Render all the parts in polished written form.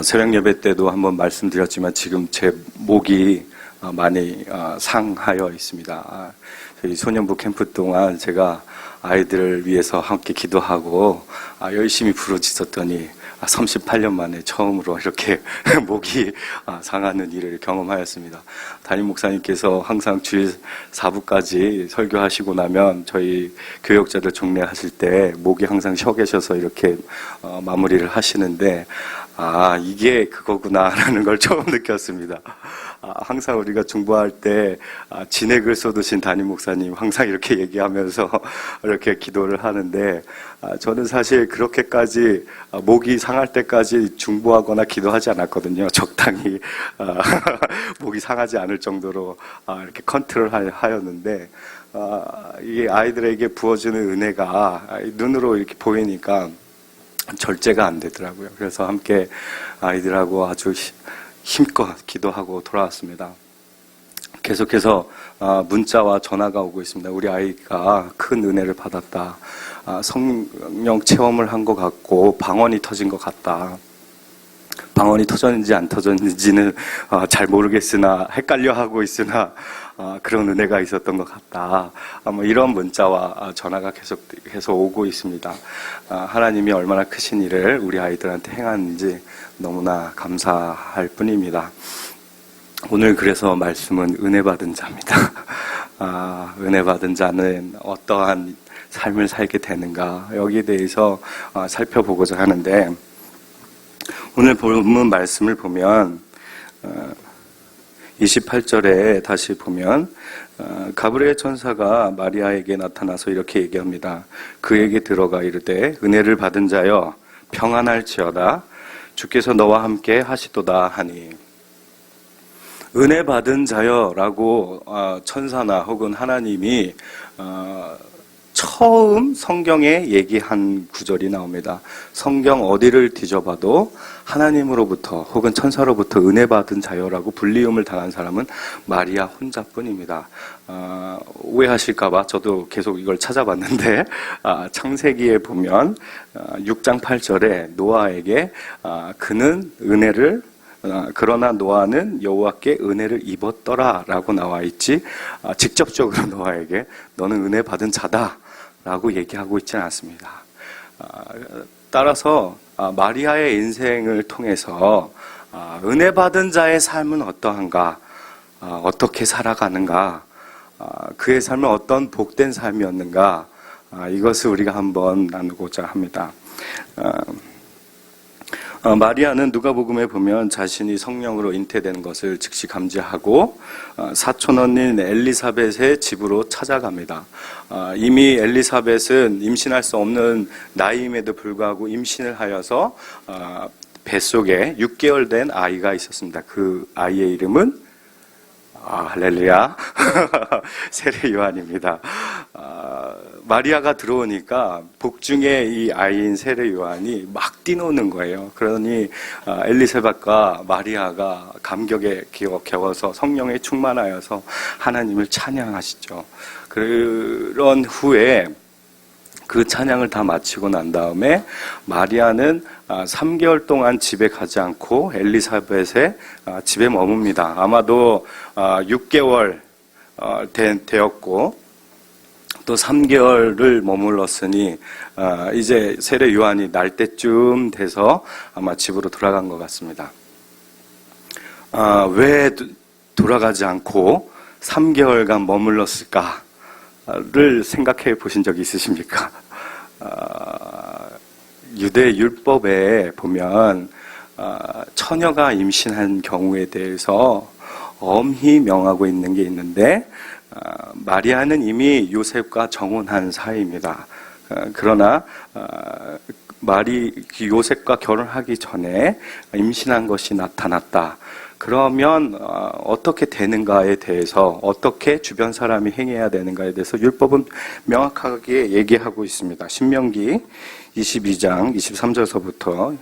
새벽 예배 때도 한번 말씀드렸지만 지금 제 목이 많이 상하여 있습니다. 저희 소년부 캠프 동안 제가 아이들을 위해서 함께 기도하고 열심히 부르짖었더니 38년 만에 처음으로 이렇게 목이 상하는 일을 경험하였습니다. 담임 목사님께서 항상 주일 4부까지 설교하시고 나면 저희 교역자들 종례하실 때 목이 항상 쉬어 계셔서 이렇게 마무리를 하시는데 이게 그거구나라는 걸 처음 느꼈습니다. 항상 우리가 중보할 때 진액을 쏟으신 담임 목사님 항상 이렇게 얘기하면서 이렇게 기도를 하는데 저는 사실 그렇게까지 목이 상할 때까지 중보하거나 기도하지 않았거든요. 적당히 목이 상하지 않을 정도로 이렇게 컨트롤 하였는데 이 아이들에게 부어주는 은혜가 눈으로 이렇게 보이니까 절제가 안 되더라고요. 그래서 함께 아이들하고 아주 힘껏 기도하고 돌아왔습니다. 계속해서 문자와 전화가 오고 있습니다. 우리 아이가 큰 은혜를 받았다. 성령 체험을 한 것 같고 방언이 터진 것 같다. 방언이 터졌는지 안 터졌는지는 잘 모르겠으나 헷갈려 하고 있으나 그런 은혜가 있었던 것 같다. 이런 문자와 전화가 계속 오고 있습니다. 하나님이 얼마나 크신 일을 우리 아이들한테 행하는지 너무나 감사할 뿐입니다. 오늘 그래서 말씀은 은혜 받은 자입니다. 은혜 받은 자는 어떠한 삶을 살게 되는가 여기에 대해서 살펴보고자 하는데 오늘 본문 말씀을 보면 28절에 다시 보면 가브리엘 천사가 마리아에게 나타나서 이렇게 얘기합니다. 그에게 들어가 이르되 은혜를 받은 자여 평안할지어다 주께서 너와 함께 하시도다 하니 은혜 받은 자여라고 천사나 혹은 하나님이 처음 성경에 얘기한 구절이 나옵니다. 성경 어디를 뒤져봐도 하나님으로부터 혹은 천사로부터 은혜 받은 자여라고 불리움을 당한 사람은 마리아 혼자뿐입니다. 오해하실까봐 저도 계속 이걸 찾아봤는데 창세기에 보면 6장 8절에 노아에게 그는 은혜를 그러나 노아는 여호와께 은혜를 입었더라 라고 나와 있지 직접적으로 노아에게 너는 은혜 받은 자다 라고 얘기하고 있지는 않습니다. 따라서 마리아의 인생을 통해서 은혜 받은 자의 삶은 어떠한가, 어떻게 살아가는가, 그의 삶은 어떤 복된 삶이었는가, 이것을 우리가 한번 나누고자 합니다. 마리아는 누가복음에 보면 자신이 성령으로 잉태된 것을 즉시 감지하고 사촌언니인 엘리사벳의 집으로 찾아갑니다. 이미 엘리사벳은 임신할 수 없는 나이임에도 불구하고 임신을 하여서 뱃속에 6개월 된 아이가 있었습니다. 그 아이의 이름은 할렐루야 세례 요한입니다. 마리아가 들어오니까 복중에 이 아이인 세례 요한이 막 뛰노는 거예요. 그러니 엘리사벳과 마리아가 감격에 겨워서 성령에 충만하여서 하나님을 찬양하시죠. 그런 후에 그 찬양을 다 마치고 난 다음에 마리아는 3개월 동안 집에 가지 않고 엘리사벳의 집에 머뭅니다. 아마도 6개월 되었고 또 3개월을 머물렀으니 이제 세례 요한이 날 때쯤 돼서 아마 집으로 돌아간 것 같습니다. 왜 돌아가지 않고 3개월간 머물렀을까를 생각해 보신 적이 있으십니까? 유대 율법에 보면 처녀가 임신한 경우에 대해서 엄히 명하고 있는 게 있는데 마리아는 이미 요셉과 정혼한 사이입니다. 그러나 요셉과 결혼하기 전에 임신한 것이 나타났다. 그러면 어떻게 되는가에 대해서 어떻게 주변 사람이 행해야 되는가에 대해서 율법은 명확하게 얘기하고 있습니다. 신명기 22장 23절서부터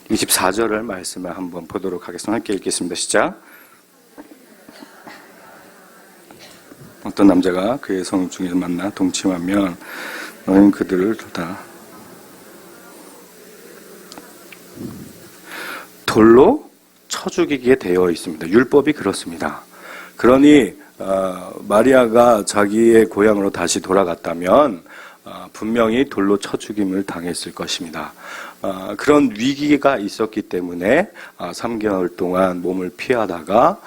24절을 말씀을 한번 보도록 하겠습니다. 함께 읽겠습니다. 시작. 어떤 남자가 그의 성 중에서 만나 동침하면 너희는 그들을 다 돌로 쳐 죽이게 되어 있습니다. 율법이 그렇습니다. 그러니 마리아가 자기의 고향으로 다시 돌아갔다면 분명히 돌로 쳐 죽임을 당했을 것입니다. 그런 위기가 있었기 때문에 3개월 동안 몸을 피하다가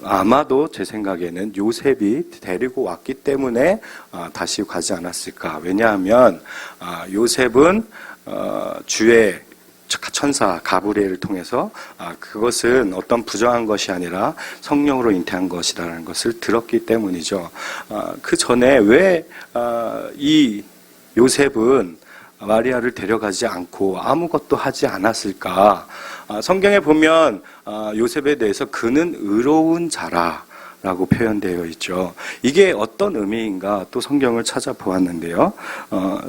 아마도 제 생각에는 요셉이 데리고 왔기 때문에 다시 가지 않았을까. 왜냐하면 요셉은 주의 천사 가브리엘을 통해서 그것은 어떤 부정한 것이 아니라 성령으로 잉태한 것이라는 것을 들었기 때문이죠. 그 전에 왜 이 요셉은 마리아를 데려가지 않고 아무것도 하지 않았을까? 성경에 보면 요셉에 대해서 그는 의로운 자라라고 표현되어 있죠. 이게 어떤 의미인가 또 성경을 찾아보았는데요.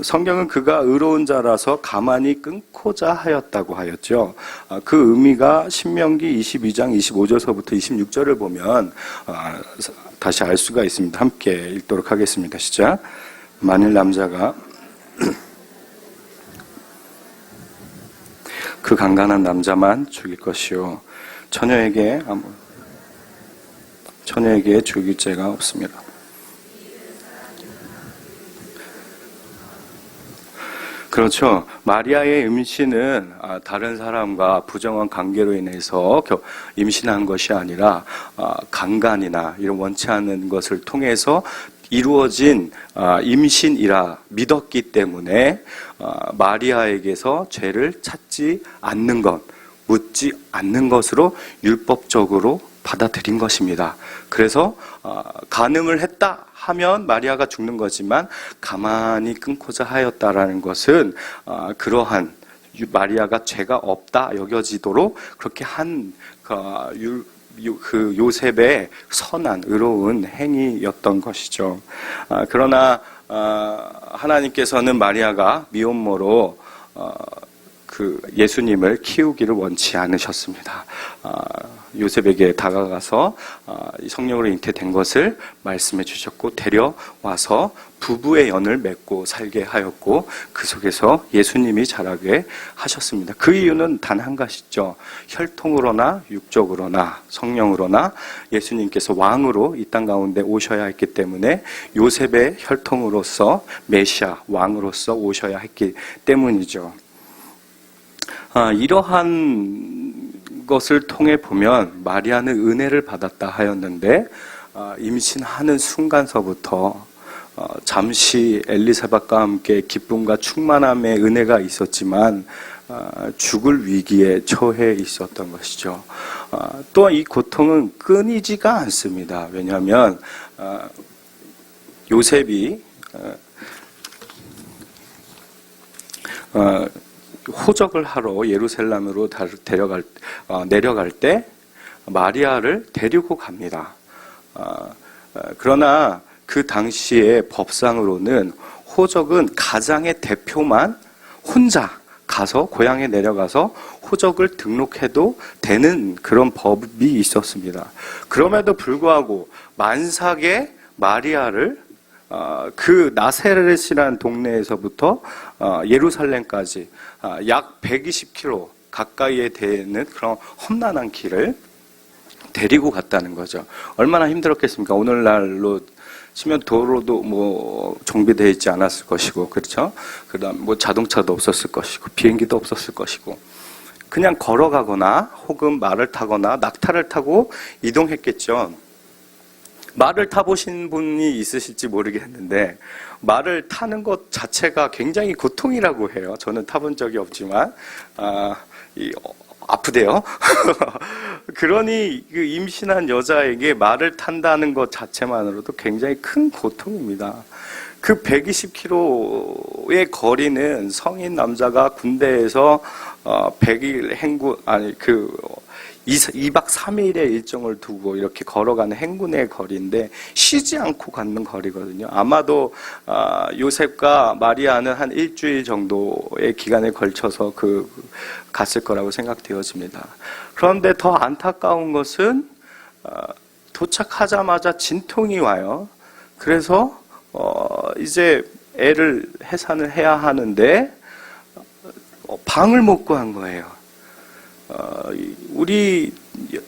성경은 그가 의로운 자라서 가만히 끊고자 하였다고 하였죠. 그 의미가 신명기 22장 25절서부터 26절을 보면 다시 알 수가 있습니다. 함께 읽도록 하겠습니다. 시작. 만일 남자가 그 강간한 남자만 죽일 것이요 처녀에게 죽일 죄가 없습니다. 그렇죠. 마리아의 임신은 다른 사람과 부정한 관계로 인해서 임신한 것이 아니라 강간이나 이런 원치 않는 것을 통해서 이루어진 임신이라 믿었기 때문에 마리아에게서 죄를 찾지 않는 것, 묻지 않는 것으로 율법적으로 받아들인 것입니다. 그래서 간음을 했다 하면 마리아가 죽는 거지만 가만히 끊고자 하였다라는 것은 그러한 마리아가 죄가 없다 여겨지도록 그렇게 한 그 요셉의 선한 의로운 행위였던 것이죠. 그러나 하나님께서는 마리아가 미혼모로 그 예수님을 키우기를 원치 않으셨습니다. 요셉에게 다가가서 성령으로 잉태된 것을 말씀해 주셨고 데려와서 부부의 연을 맺고 살게 하였고 그 속에서 예수님이 자라게 하셨습니다. 그 이유는 단 한 가지죠. 혈통으로나 육적으로나 성령으로나 예수님께서 왕으로 이 땅 가운데 오셔야 했기 때문에 요셉의 혈통으로서 메시아 왕으로서 오셔야 했기 때문이죠. 이러한 것을 통해 보면 마리아는 은혜를 받았다 하였는데 임신하는 순간서부터 잠시 엘리사벳과 함께 기쁨과 충만함의 은혜가 있었지만 죽을 위기에 처해 있었던 것이죠. 또한 이 고통은 끊이지가 않습니다. 왜냐하면 요셉이 호적을 하러 예루살렘으로 내려갈 때 마리아를 데리고 갑니다. 그러나 그 당시의 법상으로는 호적은 가장의 대표만 혼자 가서 고향에 내려가서 호적을 등록해도 되는 그런 법이 있었습니다. 그럼에도 불구하고 만삭의 마리아를 그 나세렛이라는 동네에서부터 예루살렘까지 약 120km 가까이에 되는 그런 험난한 길을 데리고 갔다는 거죠. 얼마나 힘들었겠습니까? 오늘날로 치면 도로도 뭐 정비되어 있지 않았을 것이고, 그렇죠? 그다음 뭐 자동차도 없었을 것이고, 비행기도 없었을 것이고, 그냥 걸어가거나 혹은 말을 타거나 낙타를 타고 이동했겠죠. 말을 타보신 분이 있으실지 모르겠는데 말을 타는 것 자체가 굉장히 고통이라고 해요. 저는 타본 적이 없지만 아프대요. 그러니 그 임신한 여자에게 말을 탄다는 것 자체만으로도 굉장히 큰 고통입니다. 그 120km의 거리는 성인 남자가 군대에서 100일 행군 2박 3일의 일정을 두고 이렇게 걸어가는 행군의 거리인데 쉬지 않고 걷는 거리거든요. 아마도 요셉과 마리아는 한 일주일 정도의 기간에 걸쳐서 갔을 거라고 생각되어집니다. 그런데 더 안타까운 것은 도착하자마자 진통이 와요. 그래서 이제 애를 해산을 해야 하는데 방을 못 구한 거예요. 우리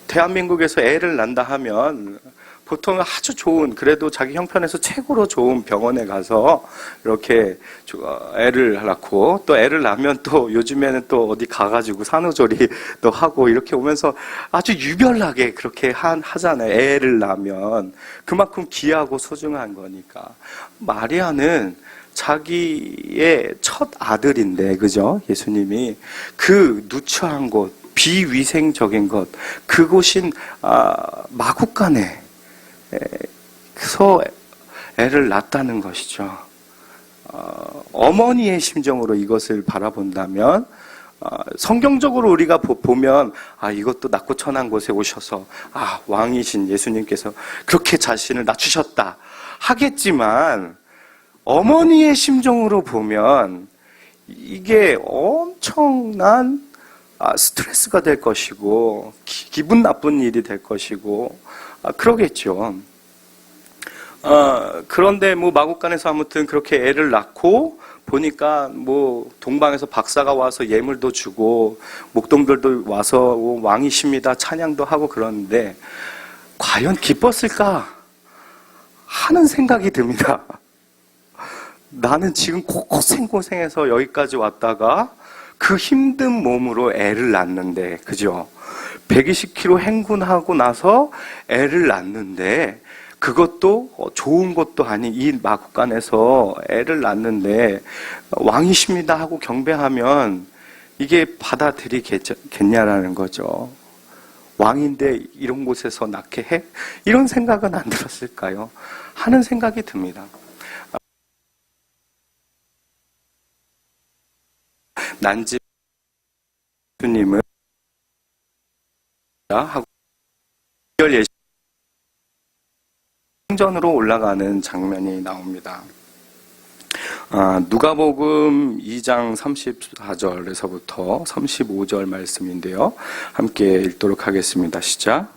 대한민국에서 애를 낳는다 하면 보통 아주 좋은, 그래도 자기 형편에서 최고로 좋은 병원에 가서 이렇게 애를 낳고, 또 애를 낳으면 또 요즘에는 또 어디 가가지고 산후조리도 하고 이렇게 오면서 아주 유별나게 그렇게 하잖아요. 애를 낳으면 그만큼 귀하고 소중한 거니까. 마리아는 자기의 첫 아들인데, 그죠? 예수님이 그 누추한 곳, 비위생적인 것, 그곳인 마국간에 그래서 애를 낳았다는 것이죠. 어머니의 심정으로 이것을 바라본다면, 성경적으로 우리가 보면 이것도 낮고 천한 곳에 오셔서 왕이신 예수님께서 그렇게 자신을 낮추셨다 하겠지만, 어머니의 심정으로 보면 이게 엄청난 스트레스가 될 것이고 기분 나쁜 일이 될 것이고 그러겠죠. 그런데 마국간에서 아무튼 그렇게 애를 낳고 보니까 동방에서 박사가 와서 예물도 주고 목동들도 와서 왕이십니다 찬양도 하고 그러는데 과연 기뻤을까 하는 생각이 듭니다. 나는 지금 고생해서 여기까지 왔다가 그 힘든 몸으로 애를 낳는데, 그죠? 120km 행군하고 나서 애를 낳는데, 그것도 좋은 것도 아닌 이 마국간에서 애를 낳는데, 왕이십니다 하고 경배하면 이게 받아들이겠냐라는 거죠. 왕인데 이런 곳에서 낳게 해? 이런 생각은 안 들었을까요? 하는 생각이 듭니다. 난집 주님을 하고 성전으로 올라가는 장면이 나옵니다. 누가복음 2장 34절에서부터 35절 말씀인데요. 함께 읽도록 하겠습니다. 시작.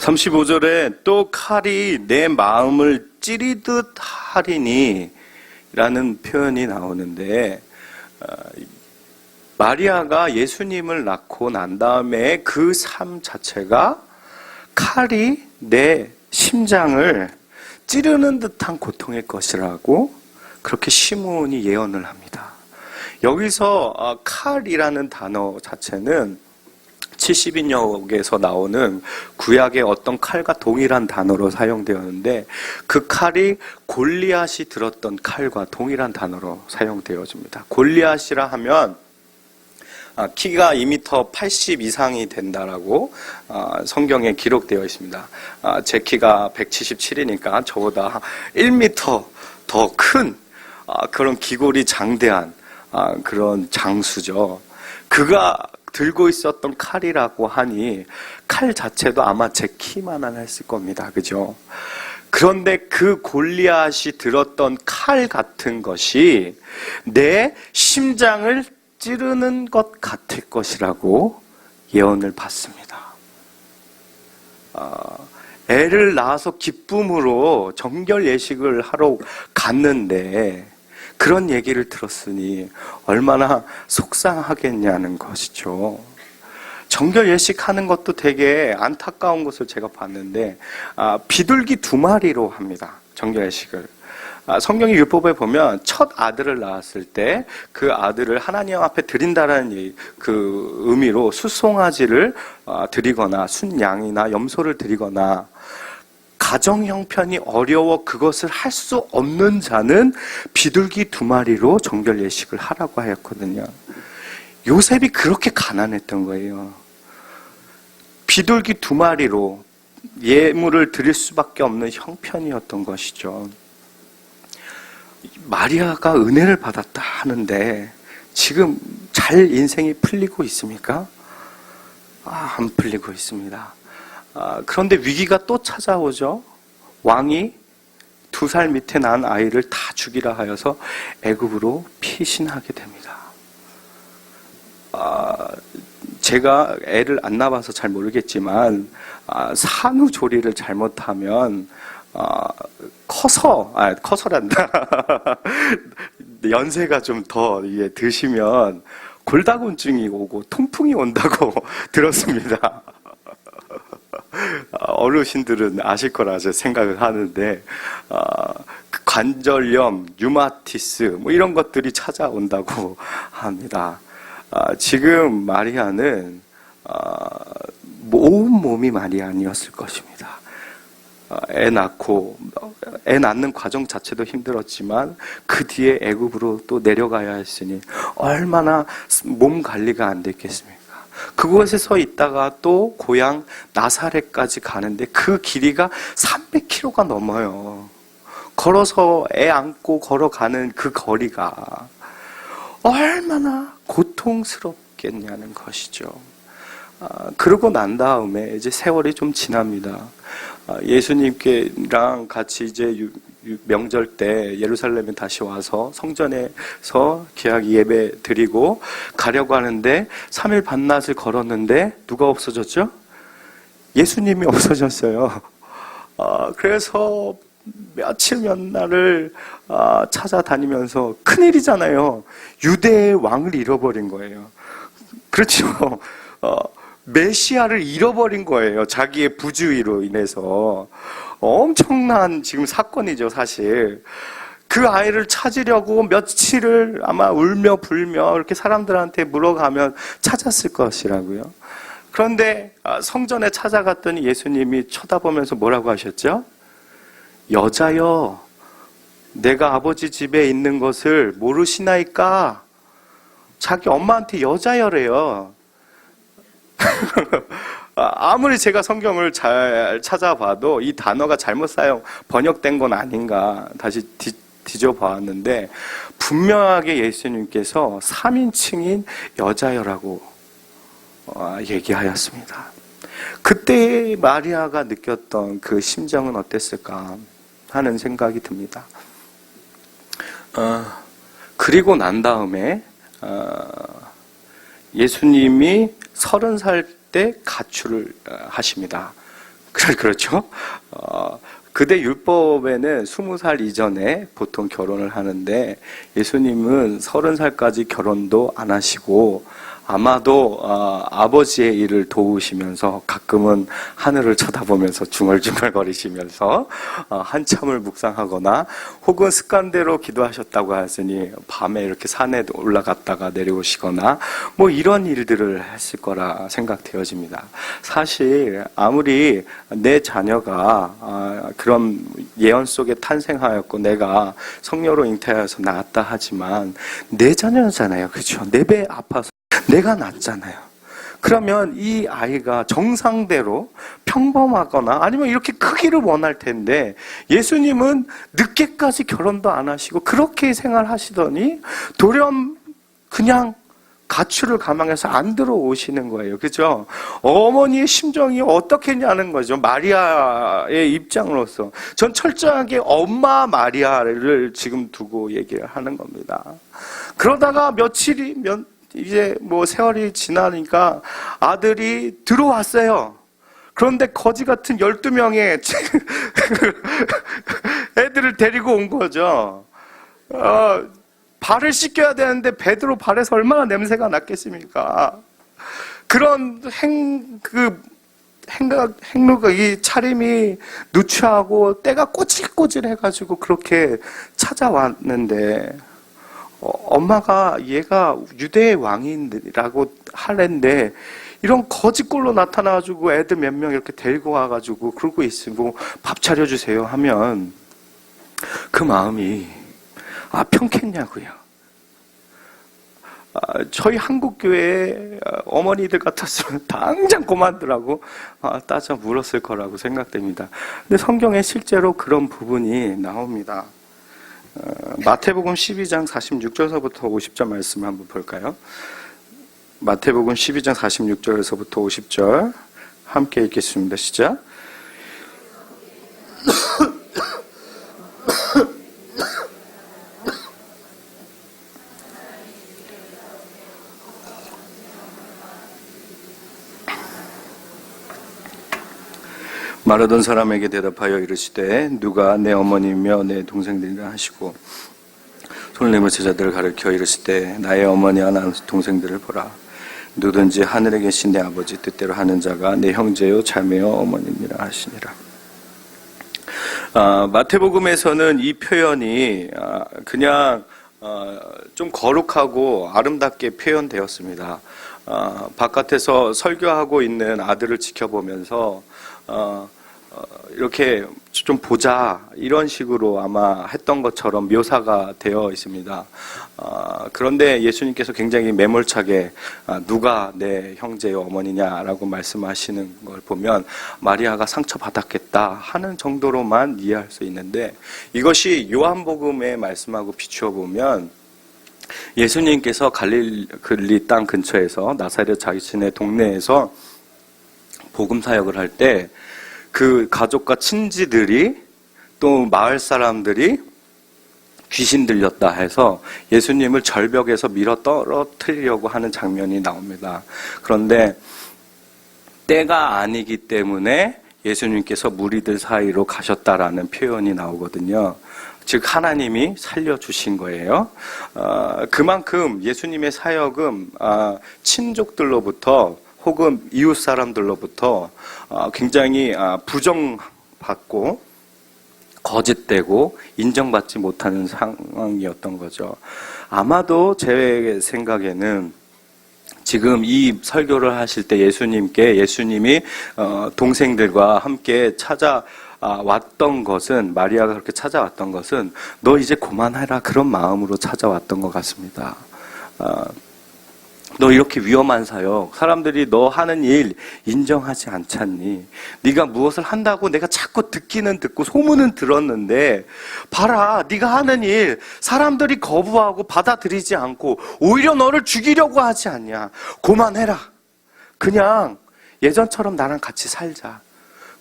35절에 또 칼이 내 마음을 찌르듯 하리니 라는 표현이 나오는데, 마리아가 예수님을 낳고 난 다음에 그 삶 자체가 칼이 내 심장을 찌르는 듯한 고통일 것이라고 그렇게 시므온이 예언을 합니다. 여기서 칼이라는 단어 자체는 70인역에서 나오는 구약의 어떤 칼과 동일한 단어로 사용되었는데, 그 칼이 골리앗이 들었던 칼과 동일한 단어로 사용되어집니다. 골리앗이라 하면 키가 2m 80 이상이 된다라고 성경에 기록되어 있습니다. 제 키가 177이니까 저보다 1m 더 큰 그런 기골이 장대한 그런 장수죠. 그가 들고 있었던 칼이라고 하니 칼 자체도 아마 제 키만한 했을 겁니다. 그죠? 그런데 그 골리앗이 들었던 칼 같은 것이 내 심장을 찌르는 것 같을 것이라고 예언을 받습니다. 애를 낳아서 기쁨으로 정결 예식을 하러 갔는데 그런 얘기를 들었으니 얼마나 속상하겠냐는 것이죠. 정결 예식하는 것도 되게 안타까운 것을 제가 봤는데, 비둘기 2마리로 합니다. 정결 예식을. 성경의 율법에 보면 첫 아들을 낳았을 때 그 아들을 하나님 앞에 드린다라는 그 의미로 숫송아지를 드리거나 순양이나 염소를 드리거나, 가정 형편이 어려워 그것을 할 수 없는 자는 비둘기 2마리로 정결 예식을 하라고 하였거든요. 요셉이 그렇게 가난했던 거예요. 비둘기 2마리로 예물을 드릴 수밖에 없는 형편이었던 것이죠. 마리아가 은혜를 받았다 하는데 지금 잘 인생이 풀리고 있습니까? 안 풀리고 있습니다. 그런데 위기가 또 찾아오죠. 왕이 2살 밑에 난 아이를 다 죽이라 하여서 애굽으로 피신하게 됩니다. 제가 애를 안 낳아서 잘 모르겠지만 산후조리를 잘못하면 커서란다. 연세가 좀 더 드시면 골다공증이 오고 통풍이 온다고 들었습니다. 어르신들은 아실 거라 생각을 하는데 관절염, 류마티스 뭐 이런 것들이 찾아온다고 합니다. 지금 마리아는 온 몸이 마리아니었을 것입니다. 애 낳는 과정 자체도 힘들었지만 그 뒤에 애굽으로 또 내려가야 했으니 얼마나 몸 관리가 안 됐겠습니까? 그곳에 서 있다가 또 고향 나사렛까지 가는데 그 길이가 300km가 넘어요. 걸어서 애 안고 걸어가는 그 거리가 얼마나 고통스럽겠냐는 것이죠. 그러고 난 다음에 이제 세월이 좀 지납니다. 예수님께랑 같이 이제 명절 때 예루살렘에 다시 와서 성전에서 귀하게 예배 드리고 가려고 하는데 3일 반낮을 걸었는데 누가 없어졌죠? 예수님이 없어졌어요. 그래서 며칠 몇 날을 찾아다니면서 큰일이잖아요. 유대의 왕을 잃어버린 거예요. 그렇죠. 메시아를 잃어버린 거예요. 자기의 부주의로 인해서. 엄청난 지금 사건이죠, 사실. 그 아이를 찾으려고 며칠을 아마 울며 불며 이렇게 사람들한테 물어가면 찾았을 것이라고요. 그런데 성전에 찾아갔더니 예수님이 쳐다보면서 뭐라고 하셨죠? 여자여, 내가 아버지 집에 있는 것을 모르시나이까? 자기 엄마한테 여자여래요. 아무리 제가 성경을 잘 찾아봐도 이 단어가 잘못 번역된 건 아닌가 다시 뒤져보았는데 분명하게 예수님께서 3인칭인 여자여라고 얘기하였습니다. 그때 마리아가 느꼈던 그 심정은 어땠을까 하는 생각이 듭니다. 그리고 난 다음에 예수님이 30살 때 가출을 하십니다. 그렇죠? 그대 율법에는 20살 이전에 보통 결혼을 하는데 예수님은 30살까지 결혼도 안 하시고 아마도 아버지의 일을 도우시면서 가끔은 하늘을 쳐다보면서 중얼중얼거리시면서 한참을 묵상하거나 혹은 습관대로 기도하셨다고 하시니 밤에 이렇게 산에 올라갔다가 내려오시거나 뭐 이런 일들을 했을 거라 생각되어집니다. 사실 아무리 내 자녀가 그런 예언 속에 탄생하였고 내가 성녀로 잉태하여서 낳았다 하지만 내 자녀잖아요. 그렇죠? 내 배 아파서 내가 낳았잖아요. 그러면 이 아이가 정상대로 평범하거나 아니면 이렇게 크기를 원할 텐데 예수님은 늦게까지 결혼도 안 하시고 그렇게 생활하시더니 돌연 그냥 가출을 감행해서 안 들어오시는 거예요. 그죠? 어머니의 심정이 어떻겠냐는 거죠. 마리아의 입장으로서. 전 철저하게 엄마 마리아를 지금 두고 얘기를 하는 겁니다. 그러다가 이제 세월이 지나니까 아들이 들어왔어요. 그런데 거지 같은 12명의 애들을 데리고 온 거죠. 발을 씻겨야 되는데 베드로 발에서 얼마나 냄새가 났겠습니까? 그런 행로가 이 차림이 누추하고 때가 꼬질꼬질해가지고 그렇게 찾아왔는데 엄마가 얘가 유대의 왕이라고 하는데 이런 거짓꼴로 나타나가지고 애들 몇 명 이렇게 데리고 와가지고 그러고 있으면 밥 차려주세요 하면 그 마음이 평겠냐고요. 저희 한국교회 어머니들 같았으면 당장 그만두라고 따져 물었을 거라고 생각됩니다. 근데 성경에 실제로 그런 부분이 나옵니다. 마태복음 12장 46절서부터 50절 말씀 한번 볼까요? 마태복음 12장 46절에서부터 50절 함께 읽겠습니다. 시작. 말하던 사람에게 대답하여 이르시되 누가 내 어머니며 내 동생들이라 하시고 손을 내밀 제자들을 가르쳐 이르시되 나의 어머니와 나 동생들을 보라. 누구든지 하늘에 계신 내 아버지 뜻대로 하는 자가 내 형제요 자매요 어머니니라 하시니라. 마태복음에서는 이 표현이 그냥 좀 거룩하고 아름답게 표현되었습니다. 바깥에서 설교하고 있는 아들을 지켜보면서 이렇게 좀 보자 이런 식으로 아마 했던 것처럼 묘사가 되어 있습니다. 그런데 예수님께서 굉장히 매몰차게 누가 내 형제요 어머니냐라고 말씀하시는 걸 보면 마리아가 상처받았겠다 하는 정도로만 이해할 수 있는데, 이것이 요한복음의 말씀하고 비추어 보면 예수님께서 갈릴리 땅 근처에서 나사렛 자신의 동네에서 복음 사역을 할 때 그 가족과 친지들이 또 마을 사람들이 귀신 들렸다 해서 예수님을 절벽에서 밀어 떨어뜨리려고 하는 장면이 나옵니다. 그런데 때가 아니기 때문에 예수님께서 무리들 사이로 가셨다라는 표현이 나오거든요. 즉 하나님이 살려주신 거예요. 그만큼 예수님의 사역은 친족들로부터 혹은 이웃 사람들로부터 굉장히 부정받고 거짓되고 인정받지 못하는 상황이었던 거죠. 아마도 제 생각에는 지금 이 설교를 하실 때 예수님이 동생들과 함께 찾아왔던 것은, 마리아가 그렇게 찾아왔던 것은 너 이제 그만해라 그런 마음으로 찾아왔던 것 같습니다. 너 이렇게 위험한 사역, 사람들이 너 하는 일 인정하지 않잖니? 네가 무엇을 한다고 내가 자꾸 듣기는 듣고 소문은 들었는데 봐라, 네가 하는 일 사람들이 거부하고 받아들이지 않고 오히려 너를 죽이려고 하지 않냐? 그만해라. 그냥 예전처럼 나랑 같이 살자.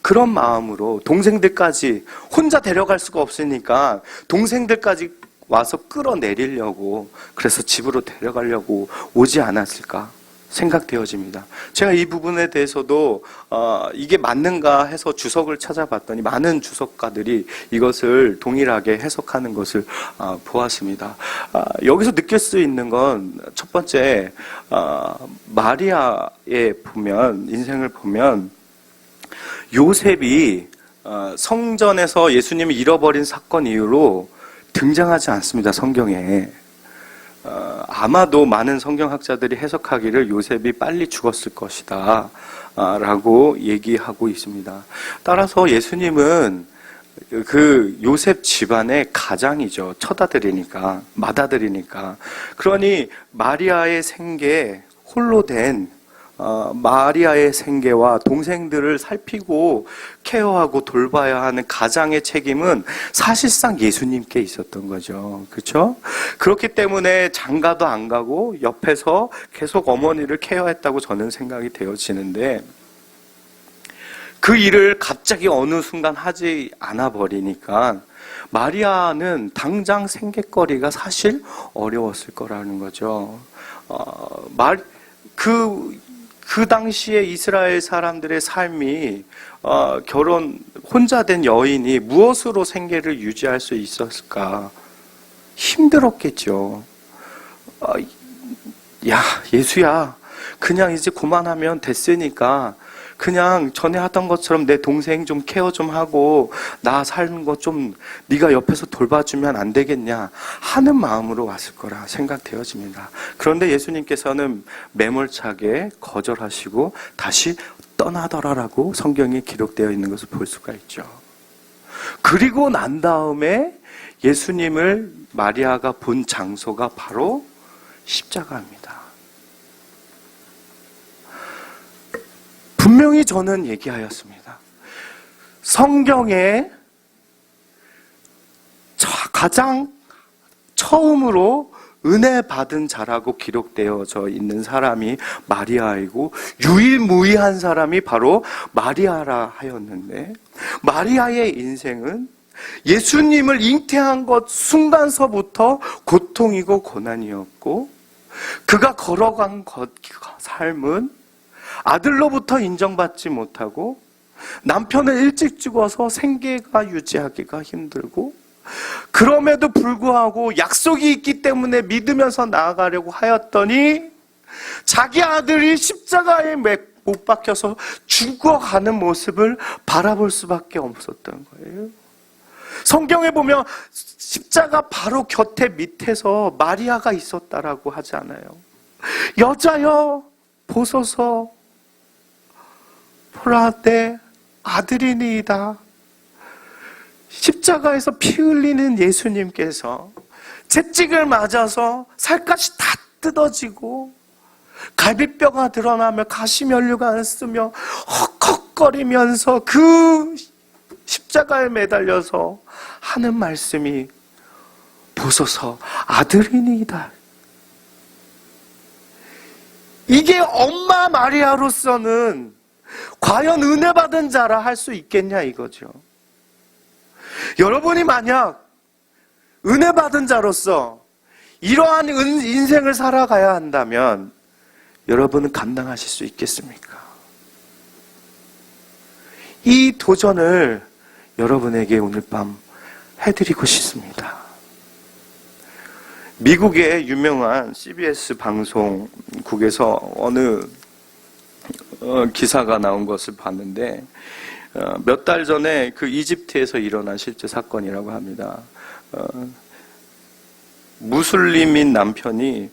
그런 마음으로 동생들까지, 혼자 데려갈 수가 없으니까 동생들까지 와서 끌어내리려고, 그래서 집으로 데려가려고 오지 않았을까 생각되어집니다. 제가 이 부분에 대해서도 이게 맞는가 해서 주석을 찾아봤더니 많은 주석가들이 이것을 동일하게 해석하는 것을 보았습니다. 여기서 느낄 수 있는 건 첫 번째, 마리아의 인생을 보면 요셉이 성전에서 예수님을 잃어버린 사건 이후로 등장하지 않습니다, 성경에. 아마도 많은 성경학자들이 해석하기를 요셉이 빨리 죽었을 것이다 라고 얘기하고 있습니다. 따라서 예수님은 그 요셉 집안의 가장이죠. 맏아들이니까, 맏아들이니까. 그러니 마리아의 생계, 홀로 된 마리아의 생계와 동생들을 살피고 케어하고 돌봐야 하는 가장의 책임은 사실상 예수님께 있었던 거죠. 그렇죠? 그렇기 때문에 장가도 안 가고 옆에서 계속 어머니를 케어했다고 저는 생각이 되어지는데, 그 일을 갑자기 어느 순간 하지 않아 버리니까 마리아는 당장 생계거리가 사실 어려웠을 거라는 거죠. 그 당시에 이스라엘 사람들의 삶이 혼자 된 여인이 무엇으로 생계를 유지할 수 있었을까? 힘들었겠죠. 야, 예수야, 그냥 이제 그만하면 됐으니까 그냥 전에 하던 것처럼 내 동생 좀 케어 좀 하고 나 사는 거 좀 네가 옆에서 돌봐주면 안 되겠냐 하는 마음으로 왔을 거라 생각되어집니다. 그런데 예수님께서는 매몰차게 거절하시고 다시 떠나더라라고 성경에 기록되어 있는 것을 볼 수가 있죠. 그리고 난 다음에 예수님을 마리아가 본 장소가 바로 십자가입니다. 분명히 저는 얘기하였습니다. 성경에 가장 처음으로 은혜 받은 자라고 기록되어져 있는 사람이 마리아이고 유일무이한 사람이 바로 마리아라 하였는데, 마리아의 인생은 예수님을 잉태한 것 순간서부터 고통이고 고난이었고, 그가 걸어간 삶은 아들로부터 인정받지 못하고 남편은 일찍 죽어서 생계가 유지하기가 힘들고, 그럼에도 불구하고 약속이 있기 때문에 믿으면서 나아가려고 하였더니 자기 아들이 십자가에 못 박혀서 죽어가는 모습을 바라볼 수밖에 없었던 거예요. 성경에 보면 십자가 바로 곁에 밑에서 마리아가 있었다라고 하지 않아요. 여자여 보소서, 보라 내 아들이니이다. 십자가에서 피 흘리는 예수님께서 채찍을 맞아서 살갗이 다 뜯어지고 갈비뼈가 드러나며 가시면류관을 쓰며 헉헉거리면서 그 십자가에 매달려서 하는 말씀이 보소서 아들이니이다. 이게 엄마 마리아로서는 과연 은혜 받은 자라 할 수 있겠냐 이거죠. 여러분이 만약 은혜 받은 자로서 이러한 인생을 살아가야 한다면 여러분은 감당하실 수 있겠습니까? 이 도전을 여러분에게 오늘 밤 해드리고 싶습니다. 미국의 유명한 CBS 방송국에서 어느 기사가 나온 것을 봤는데, 몇 달 전에 그 이집트에서 일어난 실제 사건이라고 합니다. 무슬림인 남편이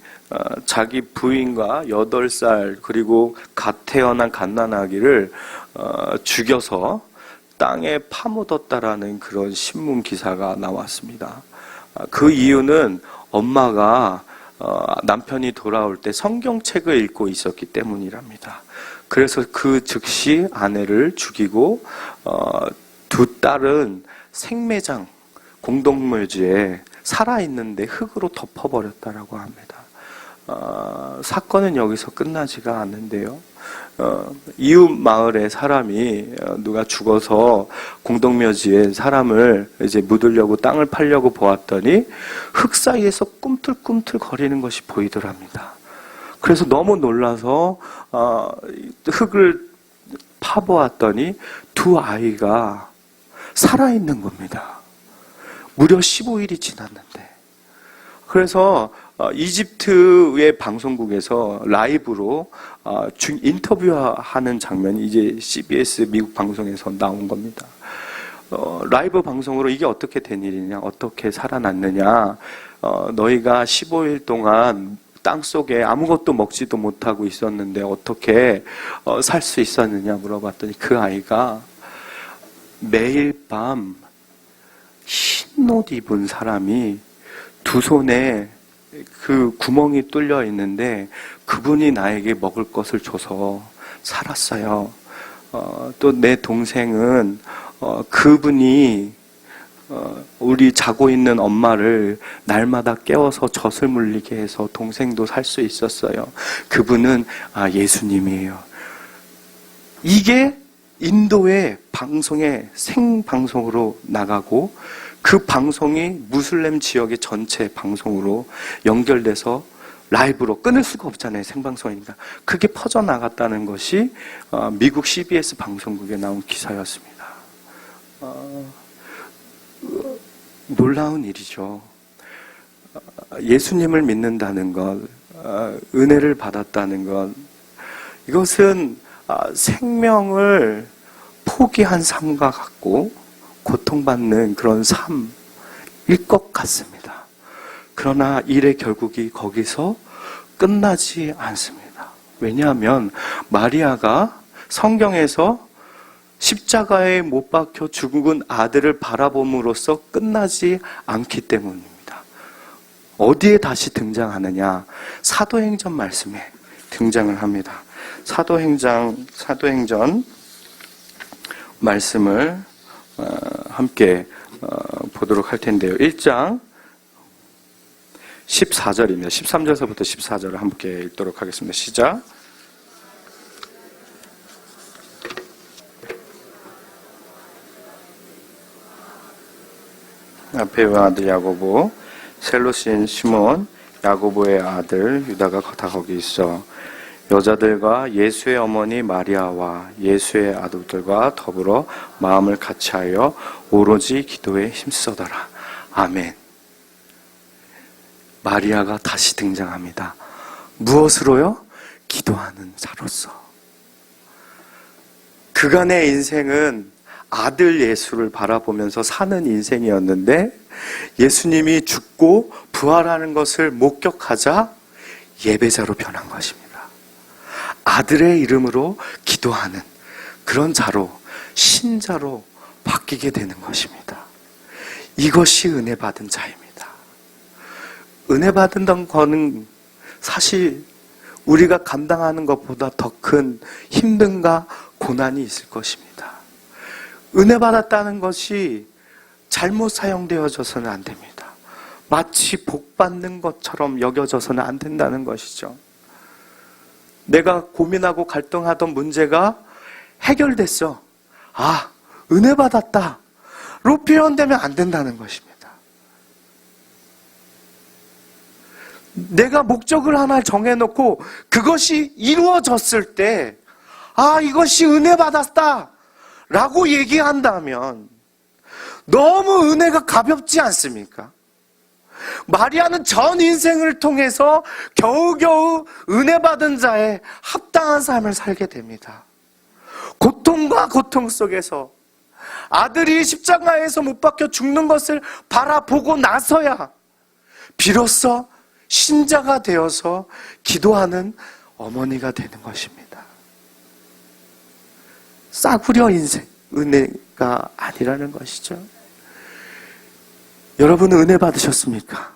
자기 부인과 8살 그리고 갓 태어난 갓난아기를 죽여서 땅에 파묻었다라는 그런 신문 기사가 나왔습니다. 그 이유는 엄마가 남편이 돌아올 때 성경책을 읽고 있었기 때문이랍니다. 그래서 그 즉시 아내를 죽이고 두 딸은 생매장 공동묘지에 살아있는데 흙으로 덮어버렸다라고 합니다. 사건은 여기서 끝나지가 않는데요. 이웃 마을의 사람이 누가 죽어서 공동묘지에 사람을 이제 묻으려고 땅을 파려고 보았더니 흙 사이에서 꿈틀꿈틀 거리는 것이 보이더랍니다. 그래서 너무 놀라서 흙을 파보았더니 두 아이가 살아있는 겁니다. 무려 15일이 지났는데. 그래서 이집트의 방송국에서 라이브로 인터뷰하는 장면이 이제 CBS 미국 방송에서 나온 겁니다. 라이브 방송으로 이게 어떻게 된 일이냐, 어떻게 살아났느냐, 너희가 15일 동안 땅속에 아무것도 먹지도 못하고 있었는데 어떻게 살 수 있었느냐 물어봤더니 그 아이가 매일 밤 흰 옷 입은 사람이 두 손에 그 구멍이 뚫려 있는데 그분이 나에게 먹을 것을 줘서 살았어요. 또 내 동생은 그분이 우리 자고 있는 엄마를 날마다 깨워서 젖을 물리게 해서 동생도 살 수 있었어요. 그분은 예수님이에요. 이게 인도의 방송에 생방송으로 나가고 그 방송이 무슬림 지역의 전체 방송으로 연결돼서 라이브로 끊을 수가 없잖아요. 생방송이니까. 그게 퍼져나갔다는 것이 미국 CBS 방송국에 나온 기사였습니다. 놀라운 일이죠. 예수님을 믿는다는 것, 은혜를 받았다는 것, 이것은 생명을 포기한 삶과 같고 고통받는 그런 삶일 것 같습니다. 그러나 일의 결국이 거기서 끝나지 않습니다. 왜냐하면 마리아가 성경에서 십자가에 못 박혀 죽은 아들을 바라봄으로써 끝나지 않기 때문입니다. 어디에 다시 등장하느냐? 사도행전 말씀에 등장을 합니다. 사도행전 말씀을 함께 보도록 할 텐데요. 1장 14절입니다. 13절서부터 14절을 함께 읽도록 하겠습니다. 시작. 알페의 아들 야고보, 셀로스인 시몬, 야고보의 아들 유다가 다 거기 있어. 여자들과 예수의 어머니 마리아와 예수의 아들들과 더불어 마음을 같이하여 오로지 기도에 힘쓰더라. 아멘. 마리아가 다시 등장합니다. 무엇으로요? 기도하는 자로서. 그간의 인생은 아들 예수를 바라보면서 사는 인생이었는데 예수님이 죽고 부활하는 것을 목격하자 예배자로 변한 것입니다. 아들의 이름으로 기도하는 그런 자로, 신자로 바뀌게 되는 것입니다. 이것이 은혜 받은 자입니다. 은혜 받은 거는 사실 우리가 감당하는 것보다 더 큰 힘듦과 고난이 있을 것입니다. 은혜 받았다는 것이 잘못 사용되어져서는 안 됩니다. 마치 복 받는 것처럼 여겨져서는 안 된다는 것이죠. 내가 고민하고 갈등하던 문제가 해결됐어. 아, 은혜 받았다. 로 표현되면 안 된다는 것입니다. 내가 목적을 하나 정해놓고 그것이 이루어졌을 때, 아, 이것이 은혜 받았다. 라고 얘기한다면 너무 은혜가 가볍지 않습니까? 마리아는 전 인생을 통해서 겨우겨우 은혜 받은 자의 합당한 삶을 살게 됩니다. 고통과 고통 속에서 아들이 십자가에서 못 박혀 죽는 것을 바라보고 나서야 비로소 신자가 되어서 기도하는 어머니가 되는 것입니다. 싸구려 인생, 은혜가 아니라는 것이죠. 여러분은 은혜 받으셨습니까?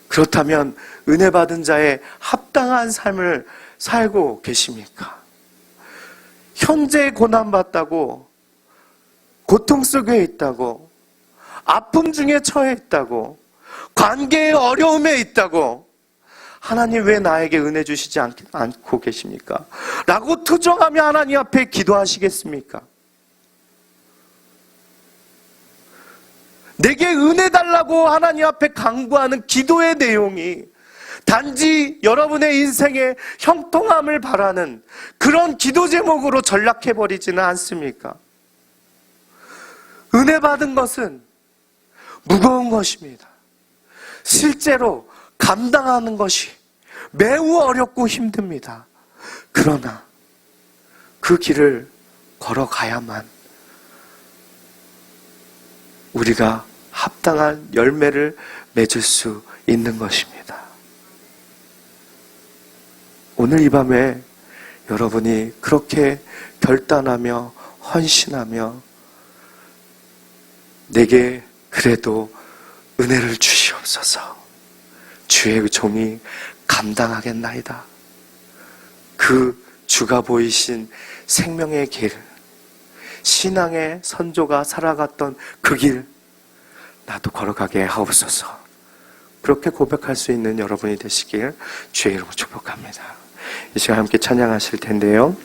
그렇다면 은혜 받은 자의 합당한 삶을 살고 계십니까? 현재 고난받다고, 고통 속에 있다고, 아픔 중에 처해 있다고, 관계의 어려움에 있다고, 하나님 왜 나에게 은혜 주시지 않고 계십니까? 라고 투정하며 하나님 앞에 기도하시겠습니까? 내게 은혜 달라고 하나님 앞에 간구하는 기도의 내용이 단지 여러분의 인생의 형통함을 바라는 그런 기도 제목으로 전락해버리지는 않습니까? 은혜 받은 것은 무거운 것입니다. 실제로 감당하는 것이 매우 어렵고 힘듭니다. 그러나 그 길을 걸어가야만 우리가 합당한 열매를 맺을 수 있는 것입니다. 오늘 이 밤에 여러분이 그렇게 결단하며 헌신하며 내게 그래도 은혜를 주시옵소서, 주의 종이 감당하겠나이다. 그 주가 보이신 생명의 길, 신앙의 선조가 살아갔던 그 길 나도 걸어가게 하옵소서. 그렇게 고백할 수 있는 여러분이 되시길 주의 이름으로 축복합니다. 이 시간 함께 찬양하실 텐데요.